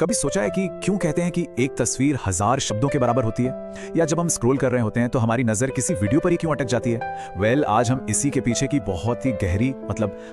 कभी सोचा है कि क्यों कहते हैं कि एक तस्वीर 1000 शब्दों के बराबर होती है? या जब हम स्क्रॉल कर रहे होते हैं तो हमारी नजर किसी वीडियो पर ही क्यों अटक जाती है? आज हम इसी के पीछे की बहुत ही गहरी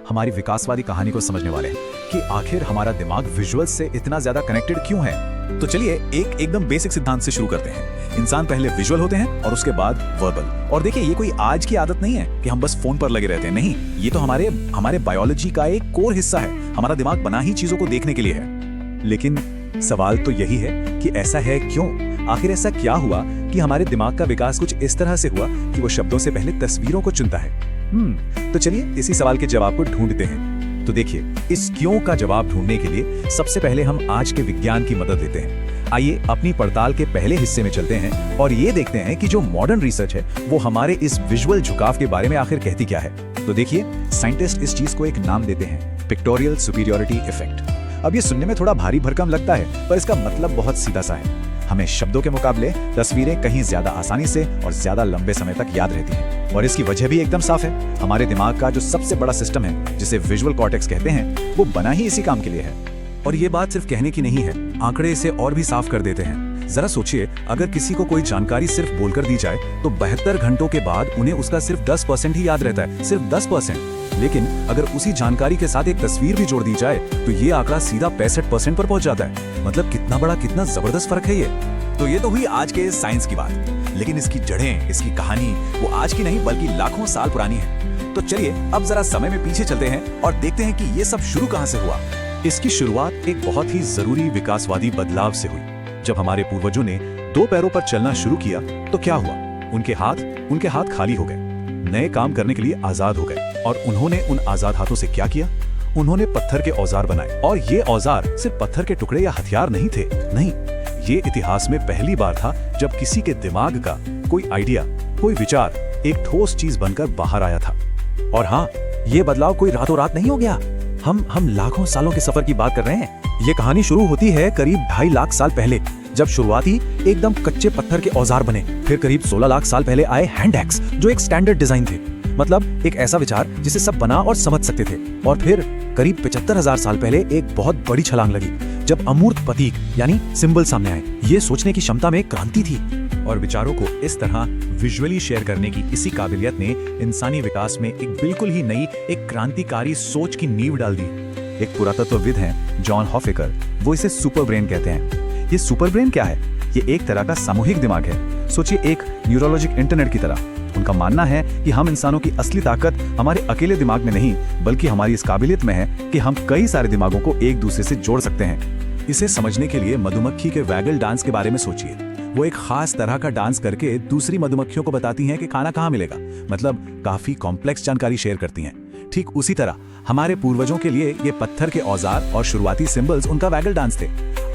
हमारी विकासवादी कहानी को समझने वाले हैं कि आखिर हमारा दिमाग विजुअल्स से इतना ज्यादा कनेक्टेड क्यों है। तो चलिए एकदम बेसिक सिद्धांत से शुरू करते हैं। इंसान पहले विजुअल होते हैं और उसके बाद वर्बल। और देखिए, ये कोई आज की आदत नहीं है कि हम बस फोन पर लगे रहते हैं। नहीं, ये तो हमारे बायोलॉजी का एक कोर हिस्सा है। हमारा दिमाग बना ही चीजों को देखने के लिए है। लेकिन सवाल तो यही है कि ऐसा है क्यों? आखिर ऐसा क्या हुआ कि हमारे दिमाग का विकास कुछ इस तरह से हुआ कि वो शब्दों से पहले तस्वीरों को चुनता है। तो चलिए इसी सवाल के जवाब को ढूंढते हैं। तो देखिए, इस क्यों का जवाब ढूंढने के लिए सबसे पहले हम आज के विज्ञान की मदद लेते हैं। आइए अपनी पड़ताल के पहले हिस्से में चलते हैं और ये देखते हैं कि जो मॉडर्न रिसर्च है वो हमारे इस विजुअल झुकाव के बारे में आखिर कहती क्या है। तो देखिए, साइंटिस्ट इस चीज को एक नाम देते हैं, पिक्टोरियल सुपीरियरिटी इफेक्ट। अब ये सुनने में थोड़ा भारी भरकम लगता है, पर इसका मतलब बहुत सीधा सा है। हमें शब्दों के मुकाबले तस्वीरें कहीं ज्यादा आसानी से और ज्यादा लंबे समय तक याद रहती हैं। और इसकी वजह भी एकदम साफ है। हमारे दिमाग का जो सबसे बड़ा सिस्टम है, जिसे विजुअल कॉर्टेक्स कहते हैं, वो बना ही इसी काम के लिए है। और ये बात सिर्फ कहने की नहीं है, आंकड़े इसे और भी साफ कर देते हैं। जरा सोचिए, अगर किसी को कोई जानकारी सिर्फ बोलकर दी जाए तो 72 घंटों के बाद उन्हें उसका सिर्फ 10% ही याद रहता है, सिर्फ 10%। लेकिन अगर उसी जानकारी के साथ एक तस्वीर भी जोड़ दी जाए तो ये आंकड़ा सीधा 65% पर पहुंच जाता है। मतलब कितना जबरदस्त फर्क है ये। तो ये तो हुई आज के साइंस की बात, लेकिन इसकी जड़ें, इसकी कहानी वो आज की नहीं बल्कि लाखों साल पुरानी है। तो चलिए अब जरा समय में पीछे चलते हैं और देखते हैं कि ये सब शुरू कहां से हुआ। इसकी शुरुआत एक बहुत ही जरूरी विकासवादी बदलाव से हुई। जब हमारे पूर्वजों ने 2 पैरों पर चलना शुरू किया तो क्या हुआ? उनके हाथ खाली हो गए, नए काम करने के लिए आजाद हो गए। और उन्होंने उन आजाद हाथों से क्या किया? उन्होंने पत्थर के औजार बनाए। और ये औजार सिर्फ पत्थर के टुकड़े या हथियार नहीं थे। नहीं, ये इतिहास में पहली बार था जब किसी के दिमाग का कोई आइडिया, कोई विचार एक ठोस चीज बनकर बाहर आया था। और हाँ, ये बदलाव कोई रातों रात नहीं हो गया। हम लाखों सालों के सफर की बात कर रहे हैं। ये कहानी शुरू होती है करीब 2.5 लाख साल पहले, जब शुरुआती एकदम कच्चे पत्थर के औजार बने। फिर करीब 16 लाख साल पहले आए हैंड एक्स, जो एक स्टैंडर्ड डिजाइन थे। मतलब एक ऐसा विचार जिसे सब बना और समझ सकते थे। और फिर करीब 75,000 साल पहले एक बहुत बड़ी छलांग लगी, जब अमूर्त प्रतीक यानी सिंबल सामने आए। ये सोचने की क्षमता में क्रांति थी। और विचारों को इस तरह विजुअली शेयर करने की इसी काबिलियत ने इंसानी विकास में एक बिल्कुल ही नई, एक क्रांतिकारी सोच की नींव डाल दी। एक पुरातत्वविद हैं जॉन हॉफेकर, वो इसे सुपर ब्रेन कहते हैं। ये सुपर ब्रेन क्या है? ये एक तरह का सामूहिक दिमाग है। सोचिए, एक न्यूरोलॉजिक इंटरनेट की तरह। उनका मानना है कि हम इंसानों की असली ताकत हमारे अकेले दिमाग में नहीं, बल्कि हमारी इस काबिलियत में है कि हम कई सारे दिमागों को एक दूसरे से जोड़ सकते हैं। इसे समझने के लिए मधुमक्खी के वैगल डांस के बारे में सोचिए। वो एक खास तरह का डांस करके दूसरी मधुमक्खियों को बताती हैं कि खाना कहाँ मिलेगा। मतलब काफी कॉम्प्लेक्स जानकारी शेयर करती हैं। ठीक उसी तरह हमारे पूर्वजों के लिए ये पत्थर के औजार और शुरुआती सिंबल्स उनका वैगल डांस थे,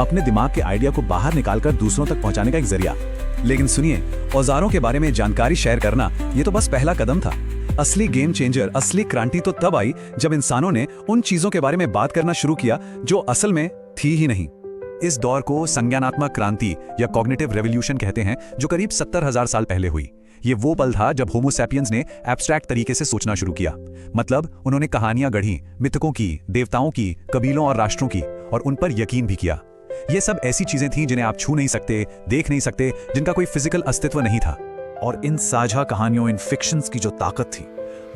अपने दिमाग के आइडिया को बाहर निकालकर दूसरों तक पहुंचाने का एक जरिया। लेकिन सुनिए, औजारों के बारे में जानकारी शेयर करना ये तो बस पहला कदम था। असली गेम चेंजर, असली क्रांति तो तब आई जब इंसानों ने उन चीजों के बारे में बात करना शुरू किया जो असल में थी ही नहीं। इस दौर को संज्ञानात्मक क्रांति या कॉग्निटिव रेवोल्यूशन कहते हैं, जो करीब 70,000 साल पहले हुई। ये वो पल था जब होमो सैपियंस ने एब्स्ट्रैक्ट तरीके से सोचना शुरू किया। मतलब उन्होंने कहानियां गढ़ी, मिथकों की, देवताओं की, कबीलों और राष्ट्रों की, और उन पर यकीन भी किया। ये सब ऐसी चीजें थीं जिन्हें आप छू नहीं सकते, देख नहीं सकते, जिनका कोई फिजिकल अस्तित्व नहीं था। और इन साझा कहानियों, इन फिक्शंस की जो ताकत थी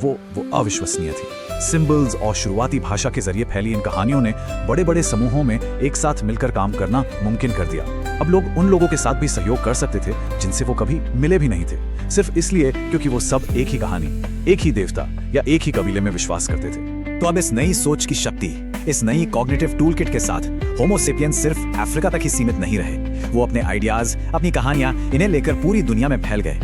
वो अविश्वसनीय थी। सिंबल्स और शुरुआती भाषा के जरिए फैली इन कहानियों ने बड़े बड़े समूहों में एक साथ मिलकर काम करना मुमकिन कर दिया। अब लोग उन लोगों के साथ भी सहयोग कर सकते थे जिनसे वो कभी मिले भी नहीं थे, सिर्फ इसलिए क्योंकि वो सब एक ही कहानी, एक ही देवता या एक ही कबीले में विश्वास करते थे। तो अब इस नई सोच की शक्ति, इस नई कॉग्निटिव टूलकिट के साथ होमो सेपियंस सिर्फ अफ्रीका तक ही सीमित नहीं रहे। वो अपने आइडियाज, अपनी कहानियां, इन्हें लेकर पूरी दुनिया में फैल गए।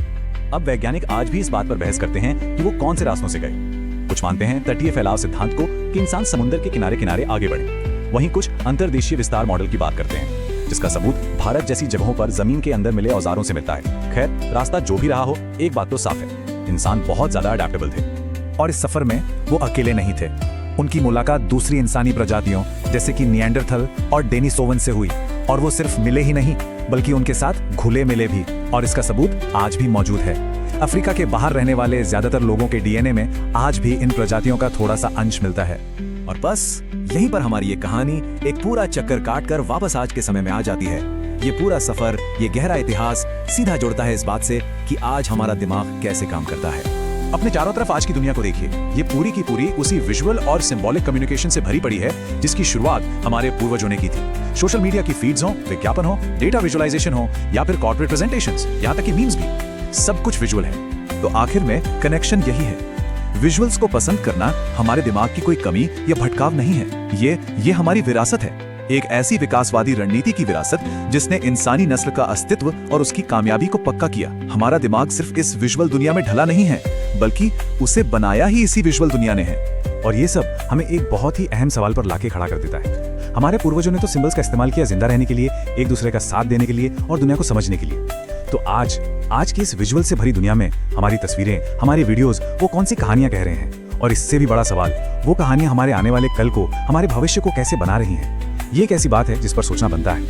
अब वैज्ञानिक आज भी इस बात पर बहस करते हैं कि वो कौन से रास्तों से गए। कुछ मानते हैं तटीय फैलाव सिद्धांत को, कि इंसान समुद्र के किनारे किनारे आगे बढ़े। वहीं कुछ अंतर्देशीय विस्तार मॉडल की बात करते हैं, जिसका सबूत भारत जैसी जगहों पर जमीन के अंदर मिले औजारों से मिलता है। खैर, रास्ता जो भी रहा हो, एक बात तो साफ है, इंसान बहुत ज्यादा अडैप्टेबल थे। और इस सफर में वो अकेले नहीं थे। उनकी मुलाकात दूसरी इंसानी प्रजातियों जैसे कि निएंडरथल और डेनिसोवन से हुई। और वो सिर्फ मिले ही नहीं, बल्कि उनके साथ घुले मिले भी। और इसका सबूत आज भी मौजूद है। अफ्रीका के बाहर रहने वाले ज्यादातर लोगों के डीएनए में आज भी इन प्रजातियों का थोड़ा सा अंश मिलता है। और बस यहीं पर हमारी ये कहानी एक पूरा चक्कर काटकर वापस आज के समय में आ जाती है। ये पूरा सफर, ये गहरा इतिहास सीधा जुड़ता है इस बात से कि आज हमारा दिमाग कैसे काम करता है। अपने चारों तरफ आज की दुनिया को देखिए, ये पूरी की पूरी उसी विजुअल और सिंबॉलिक कम्युनिकेशन से भरी पड़ी है जिसकी शुरुआत हमारे पूर्वजों ने की थी। सोशल मीडिया की फीड्स हो, विज्ञापन हो, डेटा विजुअलाइजेशन हो या फिर कॉर्पोरेट प्रेजेंटेशंस, यहाँ तक कि मीम्स भी, सब कुछ विजुअल है। तो आखिर में कनेक्शन यही है। विजुअल्स को पसंद करना हमारे दिमाग की कोई कमी या भटकाव नहीं है, ये हमारी विरासत है। एक ऐसी विकासवादी रणनीति की विरासत जिसने इंसानी नस्ल का अस्तित्व और उसकी कामयाबी को पक्का किया। हमारा दिमाग सिर्फ इस विजुअल दुनिया में ढला नहीं है, बल्कि उसे बनाया ही इसी विजुअल दुनिया ने है। और ये सब हमें एक बहुत ही अहम सवाल पर लाके खड़ा कर देता है। हमारे पूर्वजों ने तो सिंबल्स का इस्तेमाल किया जिंदा रहने के लिए, एक दूसरे का साथ देने के लिए और दुनिया को समझने के लिए। तो आज की इस विजुअल से भरी दुनिया में हमारी तस्वीरें, हमारे वीडियोस, वो कौन सी कहानियां कह रहे हैं? और इससे भी बड़ा सवाल, वो कहानियां हमारे आने वाले कल को, हमारे भविष्य को कैसे बना रही हैं? ये एक ऐसी बात है जिस पर सोचना बनता है।